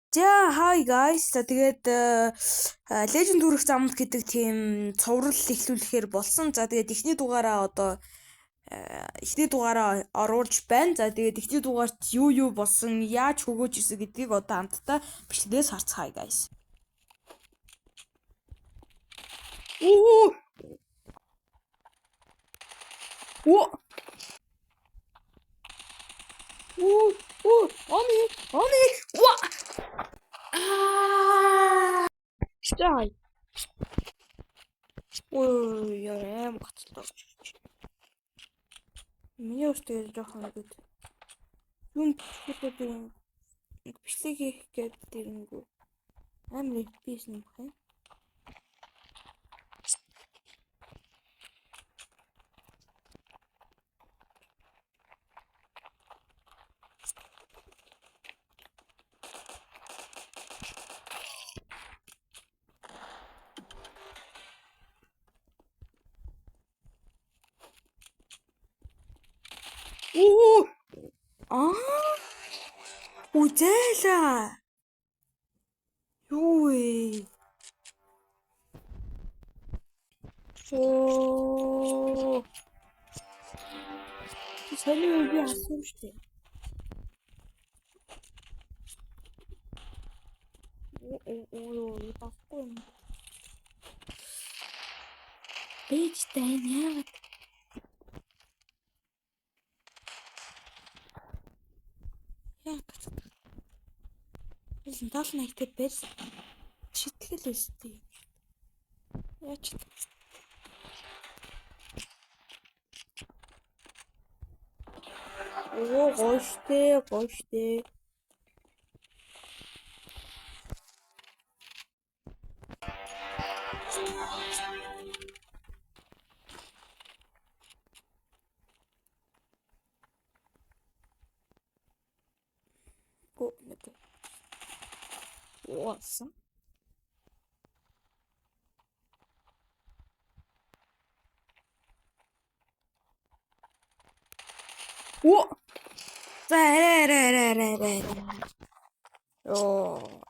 За hi guys. За тэгээд Legend хүрэх замд гэдэг тийм цоврал эхлүүлэхээр болсон. За тэгээд эхний дугаараа оруулж байна. За тэгээд эхний дугаарт юу болсон, яаж хөгөөж исэн гэдгийг одоо хамтдаа бичлэгээс харцгаая guys. Оо. Оо. Они. Ва. Стай. Ой, яам гоцлоо. Миний өөртөө жоохон гэдэг. Юунд хэлээд бичлэг хийх гэдэг ирэнгүү. Амар FPS нэмэх юм. Оо. Үзээлээ. Юу вэ? Оо. Сони би асуув штэ. Оо, тахгүй юм. Бэж тань яагаад? Тал нэгтэй бэж шитгэл өстэй. Яач. Оо, гоштэй. Awesome. Оо. Зарэ. Оо.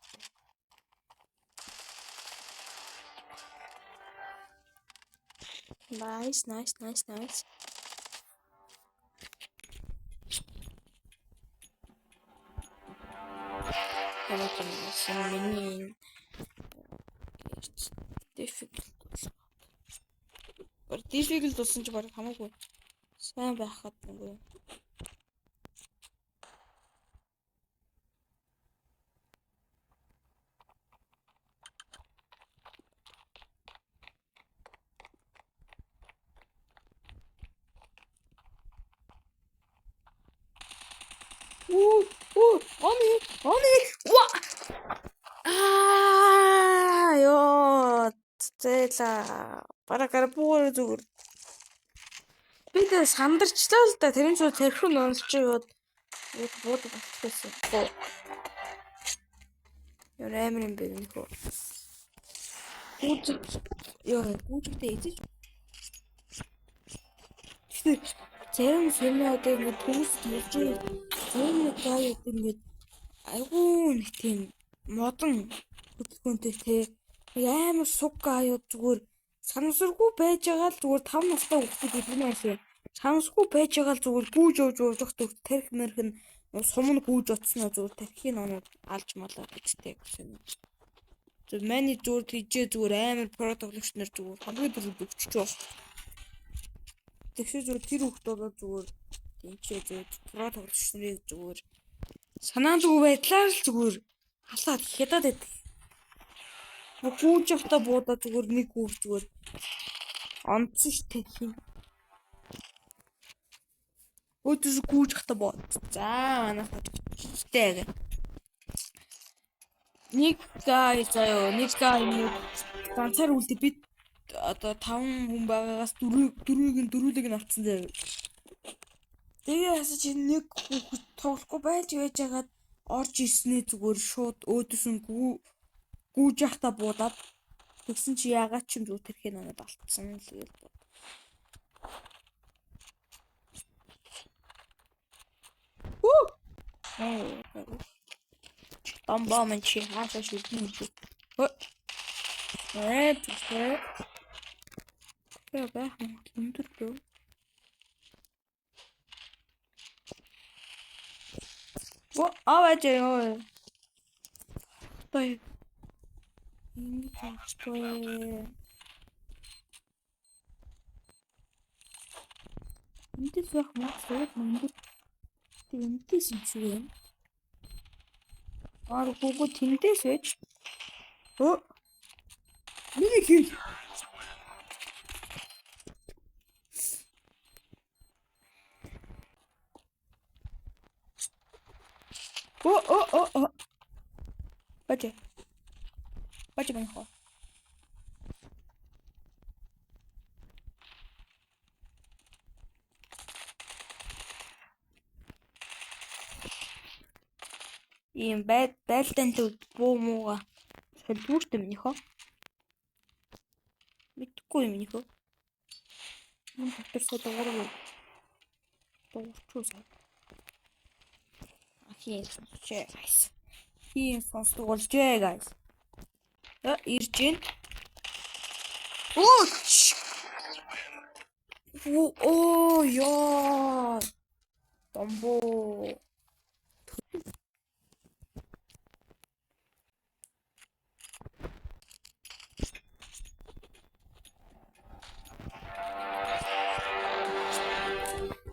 Nice. Миний difficult болсон ч бараг хамаагүй сайн байхад нөгөө. Они. Ва. Ёо. Зээла. Бараг гарбуур зүгээр. Би тэ сандарчлаа л да. Тэрэн ч тэрхэн онцч яваад буудаг болчихсон. Яа амар юм бэ нөхөө. Гүүжигтэй эзэж. Зарим фэмээд ингэ төгс төрж зарим гайд ингэ айгүй нэг тийм модон хөдөлгөөнтэй те амар суг аюу зүгээр санамсаргүй байж байгаа л зүгээр 5 настай хүүхдүүд гүнээс санамсаргүй байж байгаа л зүгээр гүүж явж тэрх мэрхэн сумн гүүж утснаа зүгээр тархины оноо алж малаа гэжтэй гэсэн. Зөв маний зүгээр тийжээ зүгээр амар продакт нар зүгээр хамгийн дөрөв өгчөж байна. Тэгшээ зүгээр тэр хүүхд болоо зүгээр тийчээ зүгээр продакт нарыг зүгээр санаан зүг байдлаар л зүгээр халаад хядаад байдаг. Гүүж явахтаа буудаа зүгээр нэг гүүж зүгээр онцсон штэ тийм. Өөдөөс гүүж явахтаа бод. За манайхад штэ. Нэг гай ганцаар үлдээ бид одоо 5 хүн байгаагаас дөрвийг нь авцсан заяа. Тэгээ хасаж нэг хүүхэд тоглохгүй байж байгаад орж ирснээ зүгээр шууд өөдөөс нь гүүж явахтаа буудаад тэгсэн чи яагаад ч юм зүг тэрхээ надад алдсан л гээл. Домбоо минь чи хаашаа шүлгэн юм шүү. Тэгээ байх юм өндөр лөө. Аваач ёо. Бай. Ini taxтой. Энд л байх маа сууд мөнгө. Тэнтэйс юм шиг юм. Гугу тэнтэйс байж. Миний хин. Бача. Бача байна хоо. Ийм байлдаанд буу мууга солиуртай минийх оо. Мэдхгүй юм минийх оо. Мөн дотор дуурах. Дуурчгүй. Ахин сонсчээ guys. Хин сонсдуулжээ guys. Ирж гин. Оо ёо. Домбоо.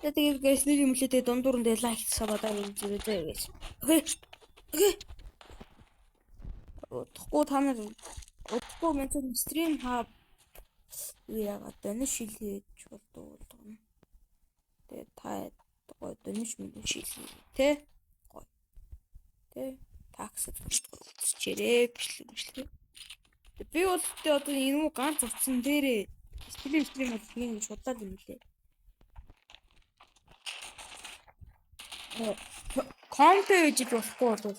Тэгээд guys нэг юм лээ дундуур нь лайк сабадаа үзээрэй guys. Окей. Утахгүй та нар утахгүй мэдэн стрим хаа яагаад дэнэ шилээж болдгоо. Тэгээд та гой дэнэ шилээ тэ гой. Тэ такс үзчихээрэй бичлэг. Би бол тэ одоо энэ ганц утсан дээрээ стрим бол нэг шудлаад юм лээ. Контент хийж болохгүй бол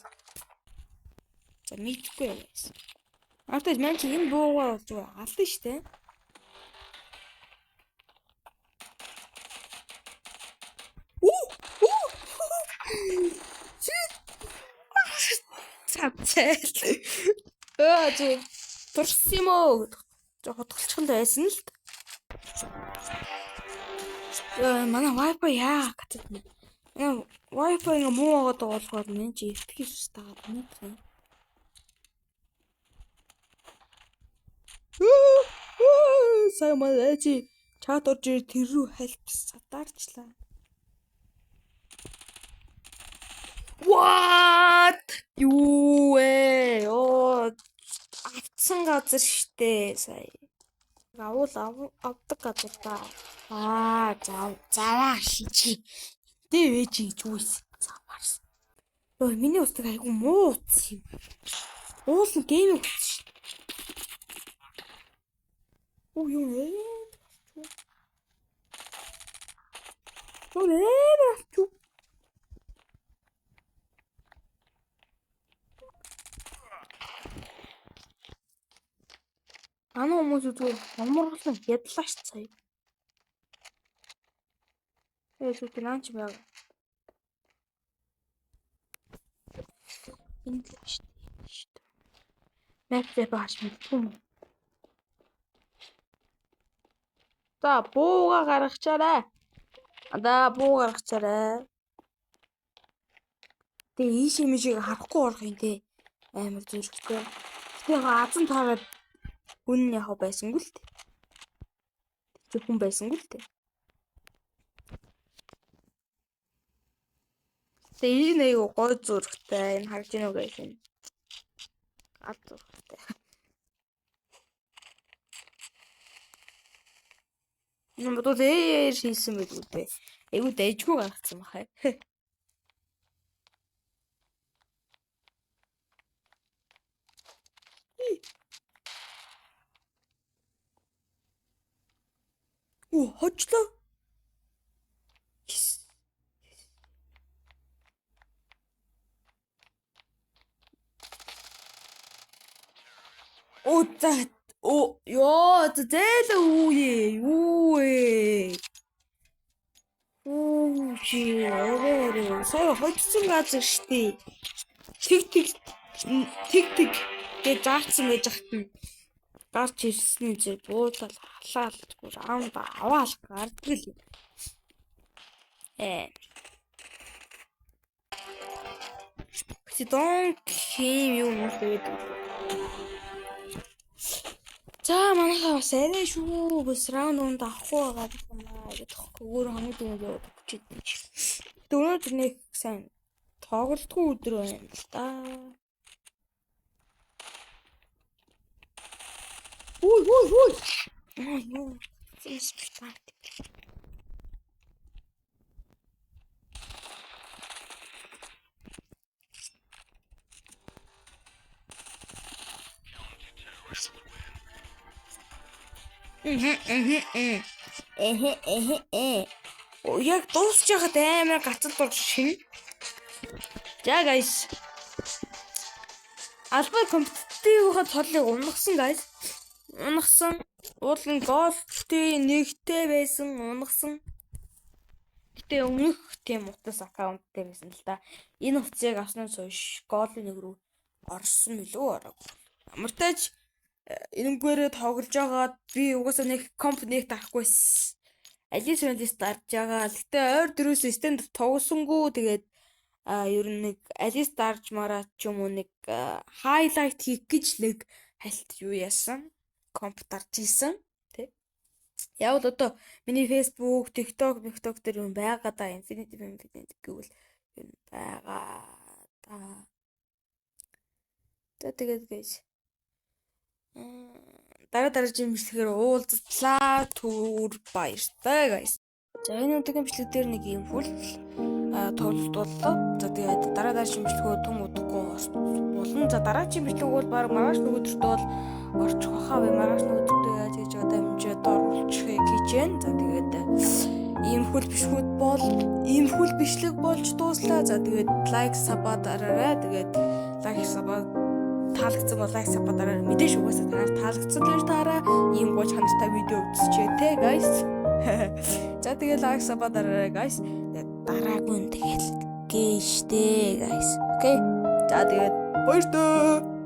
за мэдхгүй байсан. Артас мэн чи энэ буугаар болж алдсан шүү дээ. Цавцэл. Чи турсан юм уу? Хотголцсон байсан л. Манай wifi яа гэдэг юм. Wifi ингээ муу аваад болохоор мэн чи FPS таагаад мэдээ. Саймаа чи чат орж тэр рүү хальт сатаарчлаа. What? Юу ээ? Авцсан газар штэ сая. Авдаг газар та. Заваа шичи. Тэ вэж чүүс заваарс. Миний устдаг айгу муу утс юм. Уул нь гейм утс шүү. Юу нэ? Ана хүмүүс зүгээр амарлан ядлаач цай. Зүгээр ланч байга. Энэ л шүү дээ. Мэптэй бааш мэдгүй. За бууга гаргачаарай. Тэгээ ийш юм шиг харахгүй болох юм те. Амар зүрхтэй. Тэгээ азан таараад хүн яхаа байсангүй л те. Тэг хүн байсангүй л те. Тэгээ энэ аяга гой зүрхтэй. Энэ харж байна уу гэж энэ. Гад зүрхтэй. Энэ бодвол хийсэн байг үү те. Айгу дэжгүй гаргацсан бахай. Хочлоо. Ёо, зээл юу ээ. Чи сая хоцсон газар штий. Тэг тэг гэж заасан байж хатна. Гарч ирсний зэрэг буудал халаал бүр аавда аваал гардгал юм. Sidon хэм юм тэгээд. За манайхаа бас арай шүү. Бас раунд унд авахгүй байгаа юм аа гэдэг өөр хамгийн дөрөв өгчихэд. Өнөөдөр нэг сайн тоглолтгүй өдөр байна л да. Ой. Ёо. Спектакл. Яг дуусч яхад амар гацал болж шин. За guys. Албай компетитивийнхаа цолыг унагсан guys. Унагсан. Уулын голтой нэгтэй байсан унагсан. Гэтэ өмнөх тийм утас аккаунт дээр байсан л да. Энэ утсыг авснаас хойш голын нэг рүү орсон билүү ороогүй. Амартайч энэнгээрээ тоглож байгаа би угаасаа нэг компаниг тарахгүйс. Алис Рандис дарж байгаа. Гэтэ ойр дөрөөс стенд тоглосонгүй тэгээд ер нь нэг Алис дарж мараа ч юм уу нэг хайлайт хийх гэж нэг хальт юу яасан. Комп дарж ийсэн тий. Яг л одоо миний Facebook, TikTok дээр юм байгаа да. Infinity гэвэл юм байгаа да. Тэгээд guys дараагийн бичлэгээр уулзлаа түр баяртай guys. За энэ удаагийн бичлэг дээр нэг юм хүл тоглолт боллоо. За тэгээд дараагийн бичлэгөө түн удахгүй болно. За дараагийн бичлэг бол баг маргааш нөгөөдөрт бол орчих хаа вэ? Маргааш нөгөөдөртөө яаж одоо хэмжээд оруулчихыг гэж байна. За тэгээд ийм хүл бичлэг болж дууслаа. За тэгээд лайк сабаа дараарай. Тэгээд лайк сабаа таалагдсан бол лайк сабаа дараарай. Мэдээж угаасаа танаар таалагдсан л таараа ийм гоо чанартай видео үзчихээ те guys. За тэгээд лайк сабаа дараарай guys. Дараагүй нь тэгээд гээштэй guys. Окей. За тэгээд баярлалаа.